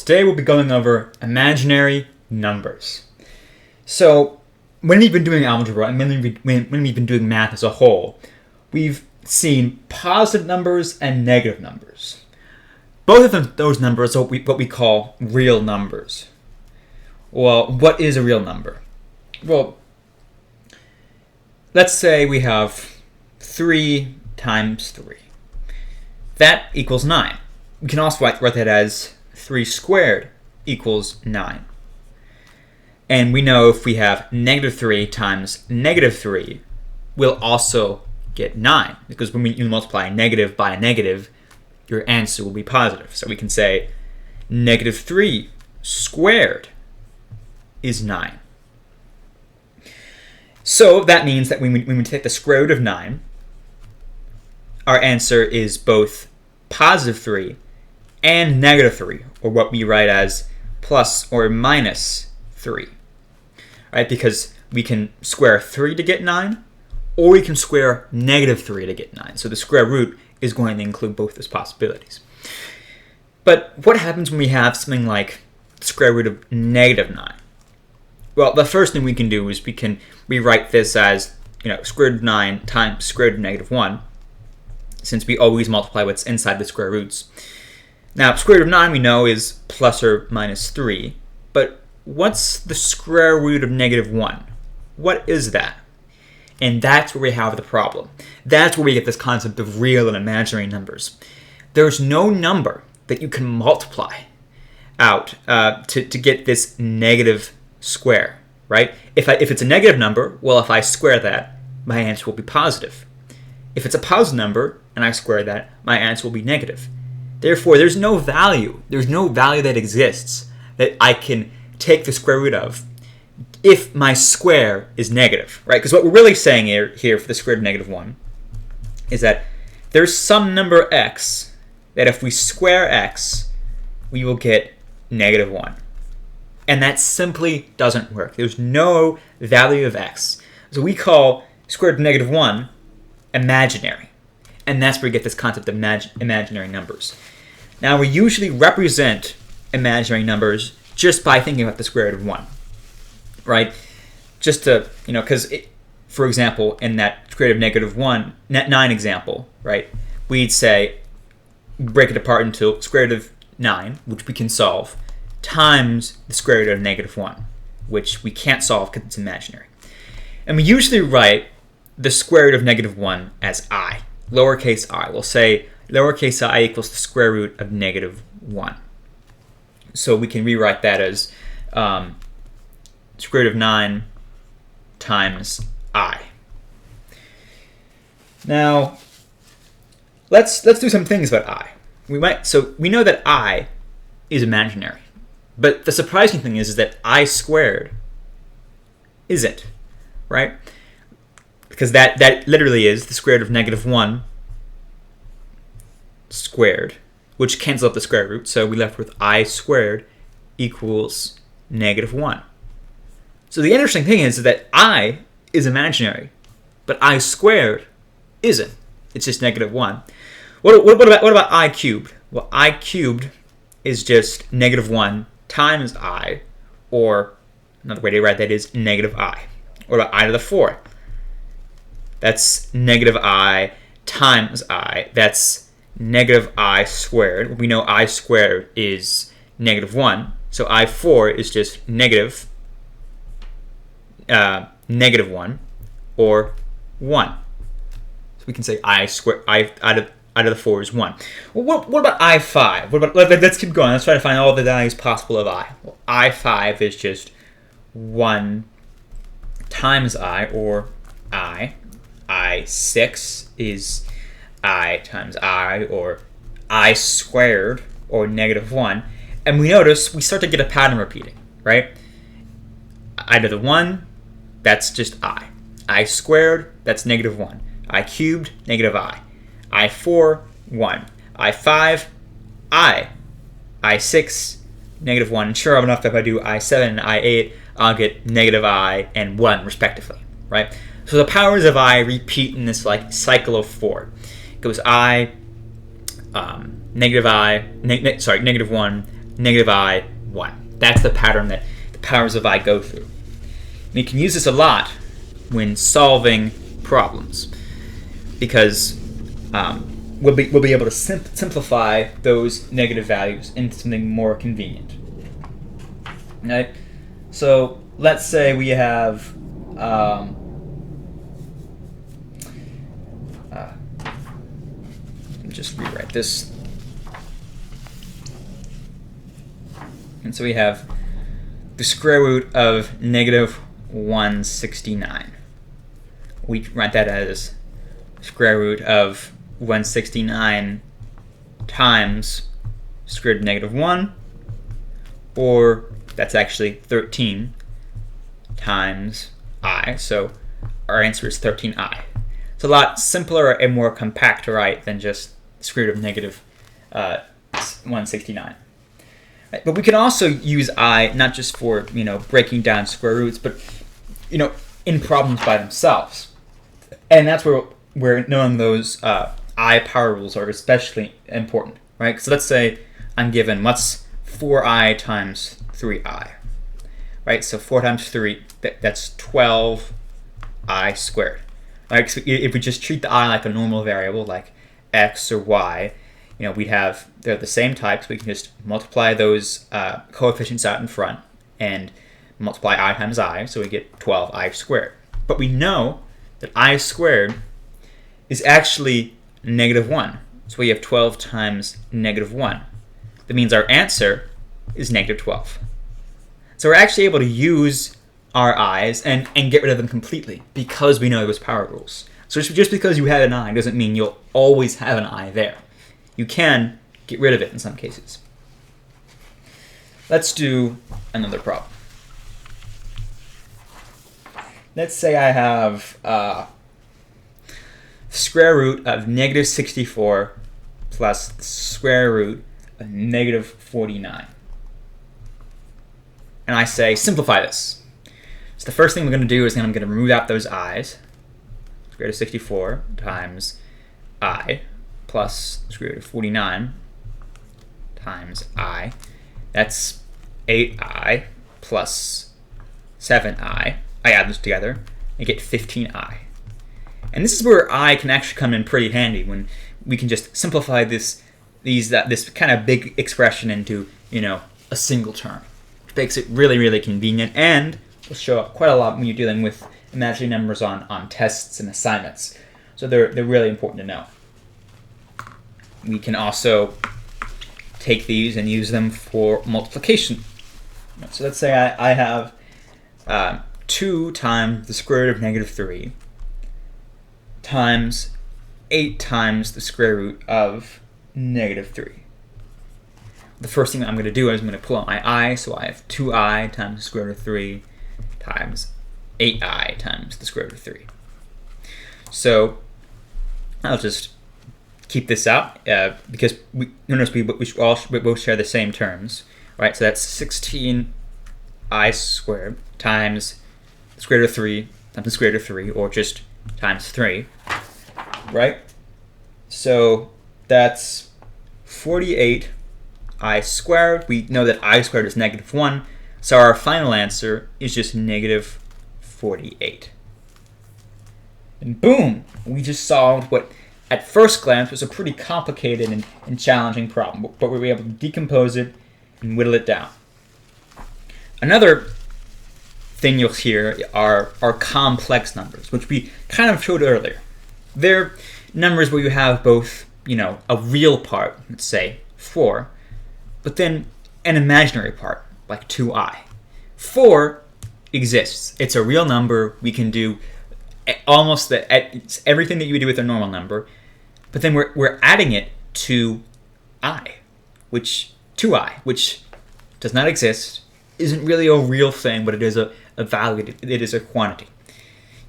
Today we'll be going over imaginary numbers. So when we've been doing algebra and when we've been doing math as a whole, we've seen positive numbers and negative numbers. Both of those numbers are what we call real numbers. Well, what is a real number? Well, let's say we have 3 times 3. That equals 9. We can also write that as 3 squared equals 9. And we know if we have negative 3 times negative 3, we'll also get 9. Because when you multiply a negative by a negative, your answer will be positive. So we can say negative 3 squared is 9. So that means that when we take the square root of 9, our answer is both positive 3 and negative 3, or what we write as plus or minus 3. Right? Because we can square 3 to get 9, or we can square negative 3 to get 9. So the square root is going to include both those possibilities. But what happens when we have something like the square root of negative 9? Well, the first thing we can do is we can rewrite this as, square root of 9 times square root of negative 1, since we always multiply what's inside the square roots. Now, square root of 9 we know is plus or minus 3, but what's the square root of negative 1? What is that? And that's where we have the problem. That's where we get this concept of real and imaginary numbers. There's no number that you can multiply out to get this negative square, right? If it's a negative number, well, if I square that, my answer will be positive. If it's a positive number and I square that, my answer will be negative. Therefore, there's no value that exists that I can take the square root of if my square is negative, right? Because what we're really saying here for the square root of negative 1 is that there's some number x that if we square x, we will get negative 1. And that simply doesn't work. There's no value of x. So we call square root of negative 1 imaginary. And that's where we get this concept of imaginary numbers. Now, we usually represent imaginary numbers just by thinking about the square root of 1, right? Just to, because, for example, in that square root of negative 9 example, right, we'd say, break it apart into square root of 9, which we can solve, times the square root of negative 1, which we can't solve because it's imaginary. And we usually write the square root of negative 1 as I, lowercase I. We'll say lowercase I equals the square root of negative 1. So we can rewrite that as square root of 9 times I. Now, let's do some things about I. So we know that I is imaginary. But the surprising thing is that I squared isn't, right? Because that literally is the square root of negative 1 squared, which cancels out the square root. So we left with I squared equals negative 1. So the interesting thing is that I is imaginary, but I squared isn't. It's just negative 1. What about I cubed? Well, I cubed is just negative 1 times I, or another way to write that is negative I. What about I to the 4th? That's negative I times I. That's negative I squared. We know I squared is negative 1. So I4 is just negative 1 or 1. So we can say I squared, I out of the 4 is 1. Well, what about I5? Let's keep going. Let's try to find all the values possible of I. Well, I5 is just 1 times I, or I. I6 is I times I, or I squared, or negative 1. And we notice we start to get a pattern repeating, right? I to the 1, that's just I. I squared, that's negative 1. I cubed, negative I. I4, 1. I5, I. I6, negative 1. And sure enough, if I do I7 and I8, I'll get negative I and 1, respectively, right? So the powers of I repeat in this cycle of 4. It goes I, negative 1, negative I, 1. That's the pattern that the powers of I go through. We can use this a lot when solving problems because we'll be able to simplify those negative values into something more convenient. Right? So let's say we have just rewrite this. And so we have the square root of negative 169. We write that as square root of 169 times square root of negative 1, or that's actually 13 times I. So our answer is 13I. It's a lot simpler and more compact to write than just square root of negative 169. Right? But we can also use I not just for breaking down square roots, but in problems by themselves. And that's where knowing those I power rules are especially important, right? So let's say I'm given what's 4I times 3I, right? So 4 times 3, that's 12I squared. Right? So if we just treat the I like a normal variable, like x or y, they're the same types. We can just multiply those coefficients out in front and multiply I times I, so we get 12I squared. But we know that I squared is actually negative 1. So we have 12 times negative 1. That means our answer is negative 12. So we're actually able to use our i's and get rid of them completely because we know those power rules. So just because you have an I doesn't mean you'll always have an I there. You can get rid of it in some cases. Let's do another problem. Let's say I have square root of negative 64 plus the square root of negative 49. And I say, simplify this. So the first thing we're going to do is I'm going to remove out those i's. Square root of 64 times I plus square root of 49 times I. That's 8I plus 7I. I add those together and get 15I. And this is where I can actually come in pretty handy when we can just simplify this kind of big expression into a single term. It makes it really, really convenient and will show up quite a lot when you're dealing with imaginary numbers on tests and assignments. So they're really important to know. We can also take these and use them for multiplication. So let's say I have 2 times the square root of negative 3 times 8 times the square root of negative 3. The first thing I'm going to do is I'm going to pull out my I, so I have 2I times the square root of 3 times 8I times the square root of 3. So I'll just keep this out because we both share the same terms, right? So that's 16I squared times the square root of 3 times the square root of 3, or just times 3, right? So that's 48I squared. We know that I squared is negative 1, so our final answer is just negative 48. And boom, we just solved what at first glance was a pretty complicated and challenging problem, but we were able to decompose it and whittle it down. Another thing you'll hear are complex numbers, which we kind of showed earlier. They're numbers where you have both, a real part, let's say 4, but then an imaginary part, like 2i. 4 exists. It's a real number. We can do almost everything that you would do with a normal number, but then we're adding it to I, which 2i, which does not exist, isn't really a real thing, but it is a value. It is a quantity.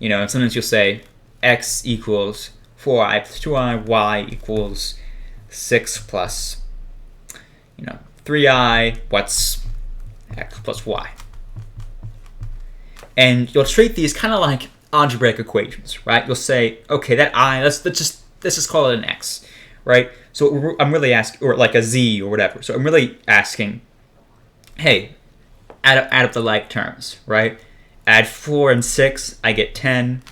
And sometimes you'll say x equals 4i plus 2i, y equals 6 plus 3i, what's x plus y? And you'll treat these kind of like algebraic equations, right? You'll say, okay, that I, let's just call it an x, right? So I'm really asking, or like a z or whatever. So I'm really asking, hey, add up the like terms, right? Add 4 and 6, I get 10.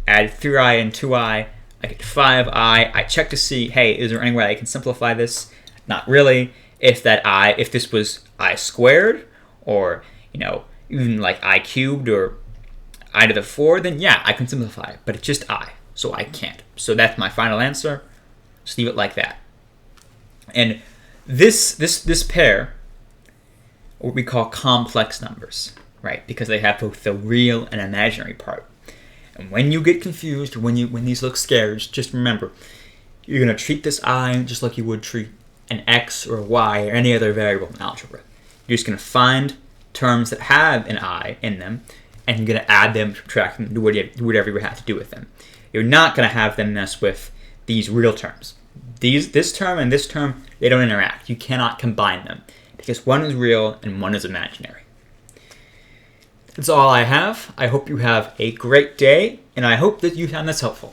Add 3i and 2i, I get 5i. I check to see, hey, is there any way I can simplify this? Not really. If this was I squared, or, even like I cubed or I to the 4, then yeah, I can simplify it. But it's just I, so I can't. So that's my final answer. Just leave it like that. And this pair, what we call complex numbers, right? Because they have both the real and imaginary part. And when you get confused, when these look scared, just remember, you're going to treat this I just like you would treat an x or a y or any other variable in algebra. You're just going to find terms that have an I in them, and you're going to add them, subtract them, do whatever you have to do with them. You're not going to have them mess with these real terms. This term and this term, they don't interact. You cannot combine them because one is real and one is imaginary. That's all I have. I hope you have a great day, and I hope that you found this helpful.